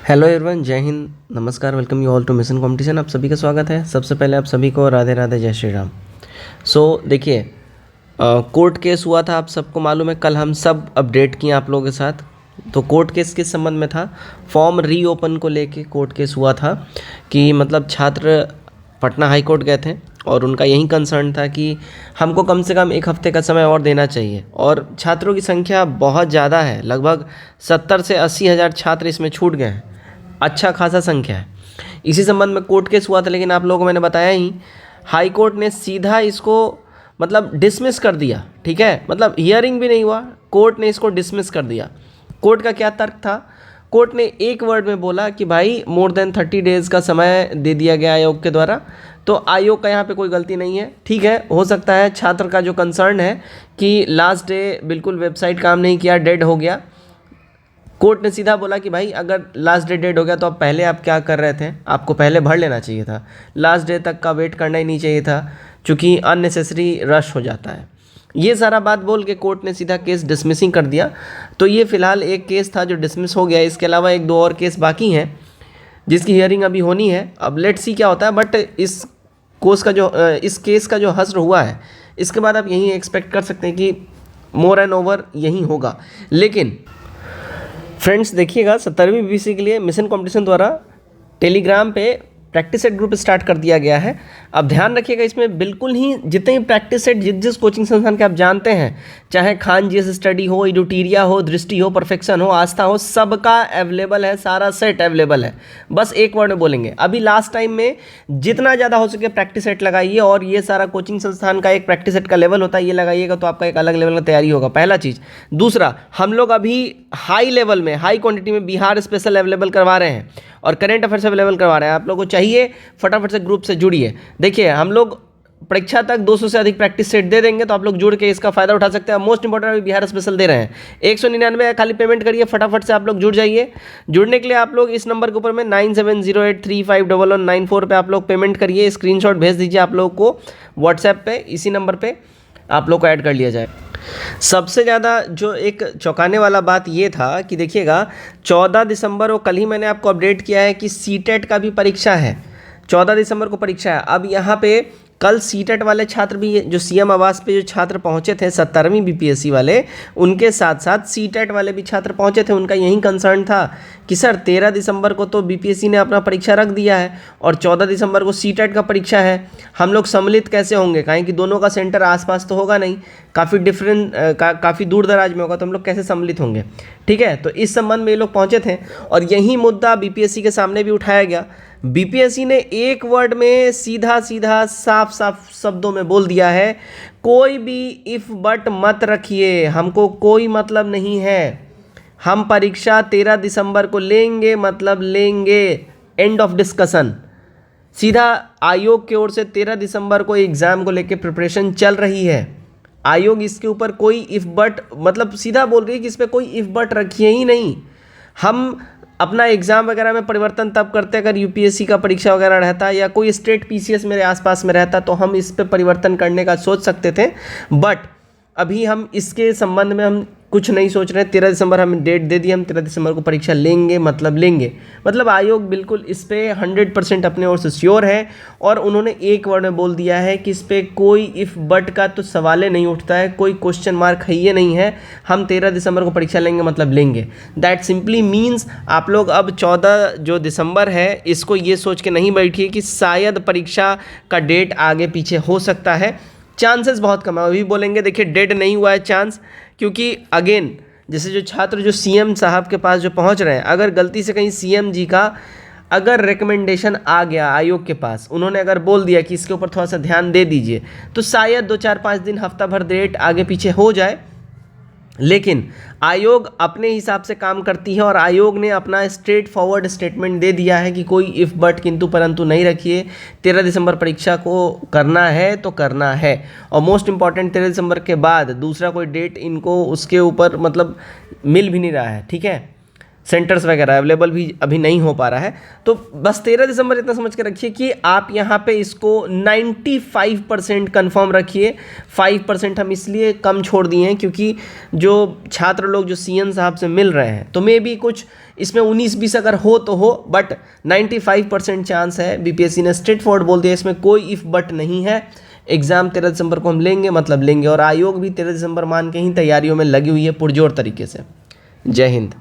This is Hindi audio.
हेलो एवरीवन, जय हिंद, नमस्कार, welcome you all to mission competition. आप सभी का स्वागत है। सबसे पहले आप सभी को राधे राधे, जय श्री राम। देखिए, कोर्ट केस हुआ था, आप सबको मालूम है। कल हम सब अपडेट किए आप लोगों के साथ। तो कोर्ट केस किस संबंध में था? फॉर्म रीओपन को लेके कोर्ट केस हुआ था कि मतलब छात्र पटना हाई कोर्ट गए थे और उनका यही कंसर्न था कि हमको कम से कम एक हफ्ते का समय और देना चाहिए। और छात्रों की संख्या बहुत ज़्यादा है, लगभग 70 से 80 हज़ार छात्र इसमें छूट गए हैं। अच्छा खासा संख्या है। इसी संबंध में कोर्ट केस हुआ था, लेकिन आप लोगों को मैंने बताया ही, हाई कोर्ट ने सीधा इसको मतलब डिसमिस कर दिया। ठीक है, मतलब हियरिंग भी नहीं हुआ, कोर्ट ने इसको डिसमिस कर दिया। कोर्ट का क्या तर्क था? कोर्ट ने एक वर्ड में बोला कि भाई मोर देन 30 डेज़ का समय दे दिया गया आयोग के द्वारा, तो आयोग का यहाँ पे कोई गलती नहीं है। ठीक है, हो सकता है छात्र का जो कंसर्न है कि लास्ट डे बिल्कुल वेबसाइट काम नहीं किया, डेड हो गया। कोर्ट ने सीधा बोला कि भाई अगर लास्ट डे डेड हो गया तो अब पहले आप क्या कर रहे थे? आपको पहले भर लेना चाहिए था, लास्ट डे तक का वेट करना ही नहीं चाहिए था, क्योंकि अननेसेसरी रश हो जाता है। ये सारा बात बोल के कोर्ट ने सीधा केस डिसमिसिंग कर दिया। तो ये फ़िलहाल एक केस था जो डिसमिस हो गया। इसके अलावा एक दो और केस बाकी हैं जिसकी हियरिंग अभी होनी है। अब लेट्स सी क्या होता है। बट इस केस का जो हश्र हुआ है, इसके बाद आप यही एक्सपेक्ट कर सकते हैं कि मोर एंड ओवर यही होगा। लेकिन फ्रेंड्स देखिएगा, 17वीं बीपीएससी के लिए मिशन कंपटीशन द्वारा टेलीग्राम पे प्रैक्टिस सेट ग्रुप स्टार्ट कर दिया गया है। अब ध्यान रखिएगा, इसमें बिल्कुल ही जितने भी प्रैक्टिस सेट जिस कोचिंग संस्थान के आप जानते हैं, चाहे खान जीएस स्टडी हो, इडुटीरिया हो, दृष्टि हो, परफेक्शन हो, आस्था हो, सबका अवेलेबल है, सारा सेट अवेलेबल है। बस एक वर्ड में बोलेंगे, अभी लास्ट टाइम में जितना ज़्यादा हो सके प्रैक्टिस सेट लगाइए। और ये सारा कोचिंग संस्थान का एक प्रैक्टिस सेट का लेवल होता है, ये लगाइएगा तो आपका एक अलग लेवल का तैयारी होगा, पहला चीज़। दूसरा, हम लोग अभी हाई लेवल में, हाई क्वांटिटी में बिहार स्पेशल अवेलेबल करवा रहे हैं और करेंट अफेयर्स अवेलेबल करवा रहे हैं। आप लोगों को चाहिए फटाफट से ग्रुप से जुड़िए। देखिए, हम लोग परीक्षा तक 200 से अधिक प्रैक्टिस सेट दे देंगे, तो आप लोग जुड़ के इसका फायदा उठा सकते हैं। मोस्ट इंपॉर्टेंट अभी बिहार स्पेशल दे रहे हैं, 199 खाली पेमेंट करिए, फटाफट से आप लोग जुड़ जाइए। जुड़ने के लिए आप लोग इस नंबर के ऊपर में 9708351194 पे आप लोग पेमेंट करिए, स्क्रीनशॉट भेज दीजिए आप लोग को व्हाट्सएप पे, इसी नंबर पे आप लोग को ऐड कर लिया जाए। सबसे ज़्यादा जो एक चौंकाने वाला बात ये था कि देखिएगा, 14 दिसंबर, और कल ही मैंने आपको अपडेट किया है कि सीटेट का भी परीक्षा है, 14 दिसंबर को परीक्षा है। अब यहाँ पे कल सीटेट वाले छात्र भी, जो सीएम आवास पे जो छात्र पहुँचे थे 17वीं बीपीएससी वाले, उनके साथ साथ सीटेट वाले भी छात्र पहुँचे थे। उनका यही कंसर्न था कि सर 13 दिसंबर को तो बीपीएससी ने अपना परीक्षा रख दिया है और 14 दिसंबर को सीटेट का परीक्षा है, हम लोग सम्मिलित कैसे होंगे? कहें कि दोनों का सेंटर आसपास तो होगा नहीं, काफ़ी काफ़ी दूर दराज में होगा, तो हम लोग कैसे सम्मिलित होंगे? ठीक है, तो इस संबंध में ये लोग पहुँचे थे और यही मुद्दा बीपीएससी के सामने भी उठाया गया। बीपीएससी ने एक वर्ड में सीधा सीधा साफ साफ शब्दों में बोल दिया है, कोई भी इफ बट मत रखिए, हमको कोई मतलब नहीं है, हम परीक्षा 13 दिसंबर को लेंगे, मतलब लेंगे, एंड ऑफ डिस्कशन। सीधा आयोग की ओर से 13 दिसंबर को एग्ज़ाम को लेकर प्रिपरेशन चल रही है। आयोग इसके ऊपर कोई इफ बट, मतलब सीधा बोल रही है कि इस पर कोई इफ बट रखिए ही नहीं। हम अपना एग्ज़ाम वगैरह में परिवर्तन तब करते अगर यूपीएससी का परीक्षा वगैरह रहता या कोई स्टेट पीसीएस मेरे आसपास में रहता, तो हम इस पे परिवर्तन करने का सोच सकते थे। बट अभी हम इसके संबंध में हम कुछ नहीं सोच रहे हैं। 13 दिसंबर हम डेट दे दी, हम 13 दिसंबर को परीक्षा लेंगे, मतलब लेंगे। मतलब आयोग बिल्कुल इस पे 100% अपने ओर से श्योर है और उन्होंने एक वर्ड में बोल दिया है कि इस पे कोई इफ़ बट का तो सवाल ही नहीं उठता है, कोई क्वेश्चन मार्क है ये नहीं है, हम 13 दिसंबर को परीक्षा लेंगे, मतलब लेंगे। दैट सिंपली मीन्स आप लोग अब 14 जो दिसंबर है, इसको ये सोच के नहीं बैठिए कि शायद परीक्षा का डेट आगे पीछे हो सकता है। चांसेस बहुत कम है। अभी बोलेंगे देखिए डेड नहीं हुआ है चांस, क्योंकि अगेन जैसे जो छात्र जो सीएम साहब के पास जो पहुंच रहे हैं, अगर गलती से कहीं सीएम जी का अगर रिकमेंडेशन आ गया आयोग के पास, उन्होंने अगर बोल दिया कि इसके ऊपर थोड़ा सा ध्यान दे दीजिए, तो शायद 2-4-5 दिन, हफ्ता भर डेट आगे पीछे हो जाए। लेकिन आयोग अपने हिसाब से काम करती है और आयोग ने अपना स्ट्रेट फॉरवर्ड स्टेटमेंट दे दिया है कि कोई इफ़ बट किंतु परंतु नहीं रखिए, 13 दिसंबर परीक्षा को करना है तो करना है। और मोस्ट इंपॉर्टेंट, 13 दिसंबर के बाद दूसरा कोई डेट इनको उसके ऊपर मतलब मिल भी नहीं रहा है। ठीक है, सेंटर्स वगैरह अवेलेबल भी अभी नहीं हो पा रहा है। तो बस 13 दिसंबर इतना समझ के रखिए कि आप यहाँ पे इसको 95% कन्फर्म रखिए। 5% हम इसलिए कम छोड़ दिए हैं क्योंकि जो छात्र लोग जो सीएन साहब से मिल रहे हैं तो मे भी कुछ इसमें 19-20 अगर हो तो हो, बट 95% चांस है। बीपीएससी ने स्ट्रेट फॉरवर्ड बोल दिया, इसमें कोई इफ बट नहीं है। एग्जाम 13 दिसंबर को हम लेंगे, मतलब लेंगे, और आयोग भी 13 दिसंबर मान के ही तैयारियों में लगी हुई है पुरजोर तरीके से। जय हिंद।